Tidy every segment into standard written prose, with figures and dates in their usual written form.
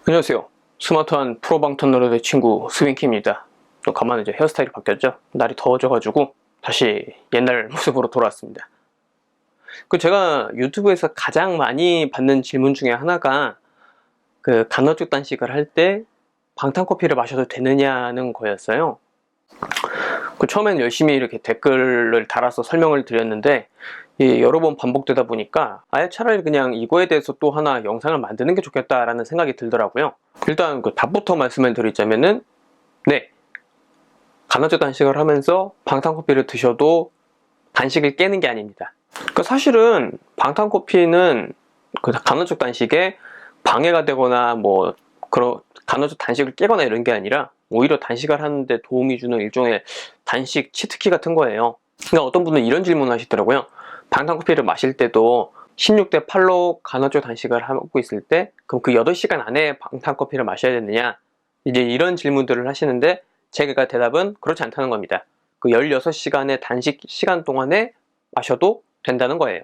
안녕하세요. 스마트한 프로방탄로드의 친구 스윙키입니다. 또 간만에 이제 헤어스타일이 바뀌었죠. 날이 더워져가지고 다시 옛날 모습으로 돌아왔습니다. 제가 유튜브에서 가장 많이 받는 질문 중에 하나가 간헐적 단식을 할 때 방탄커피를 마셔도 되느냐는 거였어요. 처음엔 열심히 이렇게 댓글을 달아서 설명을 드렸는데 여러 번 반복되다 보니까 아예 차라리 그냥 이거에 대해서 또 하나 영상을 만드는 게 좋겠다라는 생각이 들더라고요. 일단 답부터 말씀을 드리자면은 네, 간헐적 단식을 하면서 방탄커피를 드셔도 단식을 깨는 게 아닙니다. 사실은 방탄커피는 간헐적 단식에 방해가 되거나 그런 간헐적 단식을 깨거나 이런 게 아니라 오히려 단식을 하는데 도움이 주는 일종의 단식 치트키 같은 거예요. 그러니까 어떤 분은 이런 질문을 하시더라고요. 방탄커피를 마실 때도 16대 8로 간헐적 단식을 하고 있을 때 그럼 그 8시간 안에 방탄커피를 마셔야 되느냐, 이제 이런 질문들을 하시는데 제가 대답은 그렇지 않다는 겁니다. 그 16시간의 단식 시간 동안에 마셔도 된다는 거예요.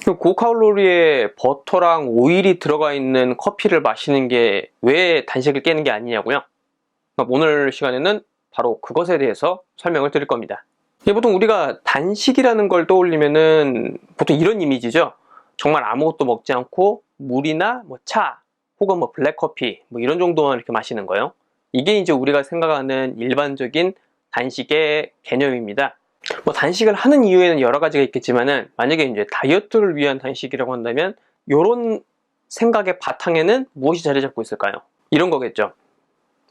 고칼로리에 버터랑 오일이 들어가 있는 커피를 마시는 게 왜 단식을 깨는 게 아니냐고요? 오늘 시간에는 바로 그것에 대해서 설명을 드릴 겁니다. 보통 우리가 단식이라는 걸 떠올리면은 보통 이런 이미지죠. 정말 아무것도 먹지 않고 물이나 차 혹은 블랙커피 이런 정도만 이렇게 마시는 거예요. 이게 이제 우리가 생각하는 일반적인 단식의 개념입니다. 단식을 하는 이유에는 여러 가지가 있겠지만은 만약에 이제 다이어트를 위한 단식이라고 한다면 이런 생각의 바탕에는 무엇이 자리 잡고 있을까요? 이런 거겠죠.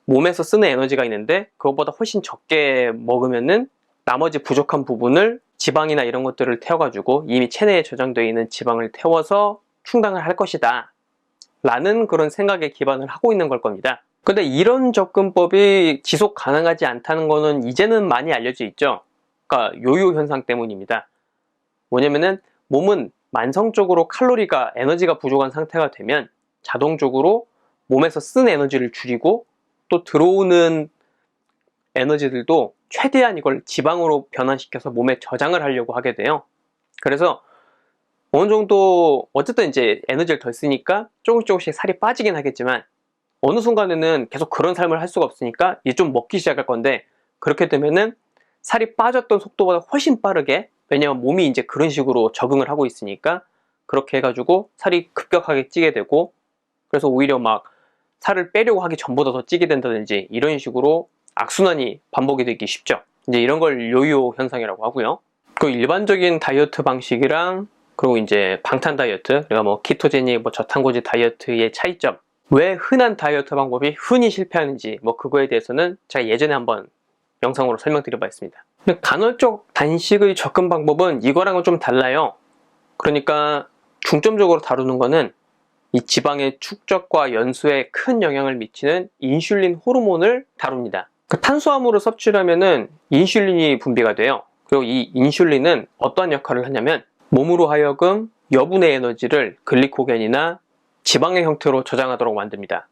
몸에서 쓰는 에너지가 있는데 그것보다 훨씬 적게 먹으면은 나머지 부족한 부분을 지방이나 이런 것들을 태워가지고 이미 체내에 저장되어 있는 지방을 태워서 충당을 할 것이다 라는 그런 생각에 기반을 하고 있는 걸 겁니다. 근데 이런 접근법이 지속 가능하지 않다는 거는 이제는 많이 알려져 있죠. 그러니까 요요 현상 때문입니다. 뭐냐면은 몸은 만성적으로 칼로리가 에너지가 부족한 상태가 되면 자동적으로 몸에서 쓴 에너지를 줄이고 또 들어오는 에너지들도 최대한 이걸 지방으로 변환시켜서 몸에 저장을 하려고 하게 돼요. 그래서 어느 정도 어쨌든 이제 에너지를 덜 쓰니까 조금씩 살이 빠지긴 하겠지만 어느 순간에는 계속 그런 삶을 할 수가 없으니까 이제 좀 먹기 시작할 건데, 그렇게 되면은 살이 빠졌던 속도보다 훨씬 빠르게, 왜냐면 몸이 이제 그런 식으로 적응을 하고 있으니까 그렇게 해가지고 살이 급격하게 찌게 되고, 그래서 오히려 살을 빼려고 하기 전보다 더 찌게 된다든지 이런 식으로 악순환이 반복이 되기 쉽죠. 이제 이런 걸 요요 현상이라고 하고요. 그 일반적인 다이어트 방식이랑 그리고 이제 방탄 다이어트, 그러니까 키토제닉, 저탄고지 다이어트의 차이점, 왜 흔한 다이어트 방법이 흔히 실패하는지 그거에 대해서는 제가 예전에 한번 영상으로 설명드려 봤습니다. 간헐적 단식의 접근 방법은 이거랑은 좀 달라요. 그러니까 중점적으로 다루는 거는 이 지방의 축적과 연수에 큰 영향을 미치는 인슐린 호르몬을 다룹니다. 탄수화물을 섭취를 하면은 인슐린이 분비가 돼요. 그리고 이 인슐린은 어떠한 역할을 하냐면 몸으로 하여금 여분의 에너지를 글리코겐이나 지방의 형태로 저장하도록 만듭니다.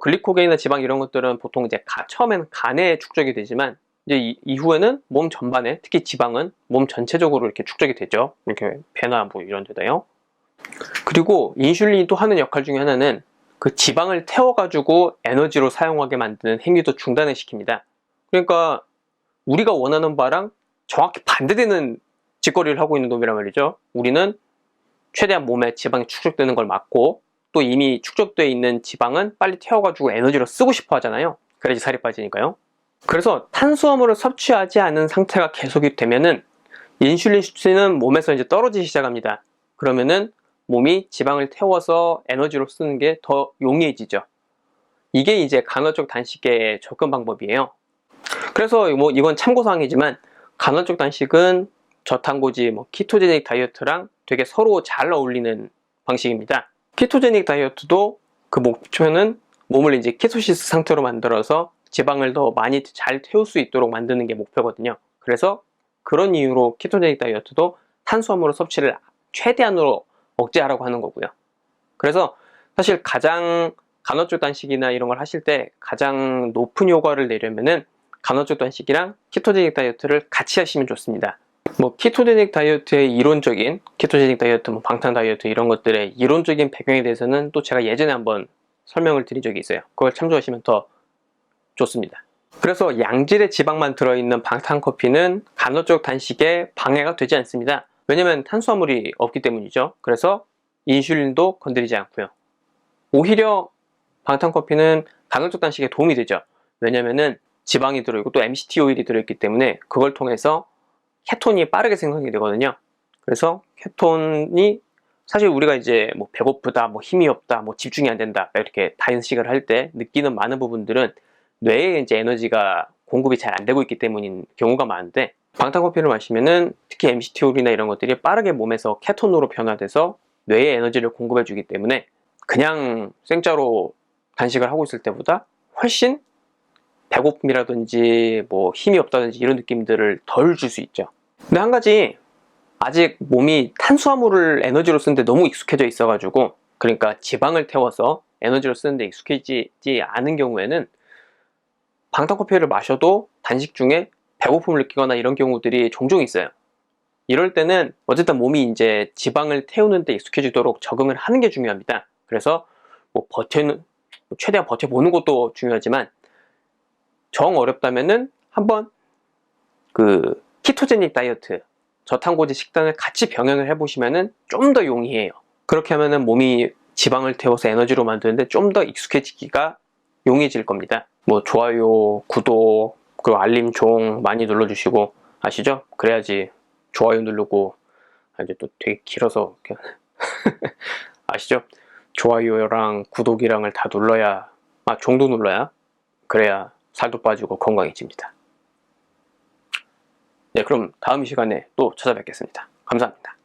글리코겐이나 지방 이런 것들은 보통 이제 처음에는 간에 축적이 되지만 이제 이후에는 몸 전반에, 특히 지방은 몸 전체적으로 이렇게 축적이 되죠. 이렇게 배나 이런 데다요. 그리고 인슐린이 또 하는 역할 중에 하나는 그 지방을 태워가지고 에너지로 사용하게 만드는 행위도 중단을 시킵니다. 그러니까 우리가 원하는 바랑 정확히 반대되는 짓거리를 하고 있는 놈이란 말이죠. 우리는 최대한 몸에 지방이 축적되는 걸 막고 또 이미 축적되어 있는 지방은 빨리 태워가지고 에너지로 쓰고 싶어 하잖아요. 그래야지 살이 빠지니까요. 그래서 탄수화물을 섭취하지 않은 상태가 계속이 되면은 인슐린 수치는 몸에서 이제 떨어지기 시작합니다. 그러면은 몸이 지방을 태워서 에너지로 쓰는 게 더 용이해지죠. 이게 이제 간헐적 단식의 접근 방법이에요. 그래서 이건 참고사항이지만 간헐적 단식은 저탄고지 키토제닉 다이어트랑 되게 서로 잘 어울리는 방식입니다. 키토제닉 다이어트도 그 목표는 몸을 이제 키토시스 상태로 만들어서 지방을 더 많이 잘 태울 수 있도록 만드는 게 목표거든요. 그래서 그런 이유로 키토제닉 다이어트도 탄수화물 섭취를 최대한으로 억제하라고 하는 거고요. 그래서 사실 가장 간헐적 단식이나 이런 걸 하실 때 가장 높은 효과를 내려면은 간헐적 단식이랑 키토제닉 다이어트를 같이 하시면 좋습니다. 키토제닉 다이어트의 이론적인 키토제닉 다이어트, 방탄 다이어트 이런 것들의 이론적인 배경에 대해서는 또 제가 예전에 한번 설명을 드린 적이 있어요. 그걸 참조하시면 더 좋습니다. 그래서 양질의 지방만 들어있는 방탄커피는 간헐적 단식에 방해가 되지 않습니다. 왜냐면 탄수화물이 없기 때문이죠. 그래서 인슐린도 건드리지 않고요. 오히려 방탄커피는 간헐적 단식에 도움이 되죠. 왜냐면은 지방이 들어있고 또 MCT 오일이 들어있기 때문에 그걸 통해서 케톤이 빠르게 생성이 되거든요. 그래서 케톤이 사실 우리가 이제 뭐 배고프다, 뭐 힘이 없다, 뭐 집중이 안 된다 이렇게 단식을 할 때 느끼는 많은 부분들은 뇌에 이제 에너지가 공급이 잘 안 되고 있기 때문인 경우가 많은데, 방탄커피를 마시면은 특히 MCT오일이나 이런 것들이 빠르게 몸에서 케톤으로 변화돼서 뇌에 에너지를 공급해 주기 때문에 그냥 생짜로 단식을 하고 있을 때보다 훨씬 배고픔이라든지 뭐 힘이 없다든지 이런 느낌들을 덜 줄 수 있죠. 근데 한 가지, 아직 몸이 탄수화물을 에너지로 쓰는데 너무 익숙해져 있어 가지고, 그러니까 지방을 태워서 에너지로 쓰는데 익숙해지지 않은 경우에는 방탄커피를 마셔도 단식 중에 배고픔을 느끼거나 이런 경우들이 종종 있어요. 이럴 때는 어쨌든 몸이 이제 지방을 태우는데 익숙해지도록 적응을 하는 게 중요합니다. 그래서 뭐 최대한 버텨보는 것도 중요하지만, 정 어렵다면은 한번 그 키토제닉 다이어트, 저탄고지 식단을 같이 병행을 해보시면은 좀 더 용이해요. 그렇게 하면은 몸이 지방을 태워서 에너지로 만드는데 좀 더 익숙해지기가 용이해질 겁니다. 뭐 좋아요, 구독, 그리고 알림종 많이 눌러주시고, 아시죠? 그래야지 좋아요 누르고, 이제 또 되게 길어서 아시죠? 좋아요랑 구독이랑을 다 눌러야, 종도 눌러야, 그래야 살도 빠지고 건강해집니다. 네, 그럼 다음 시간에 또 찾아뵙겠습니다. 감사합니다.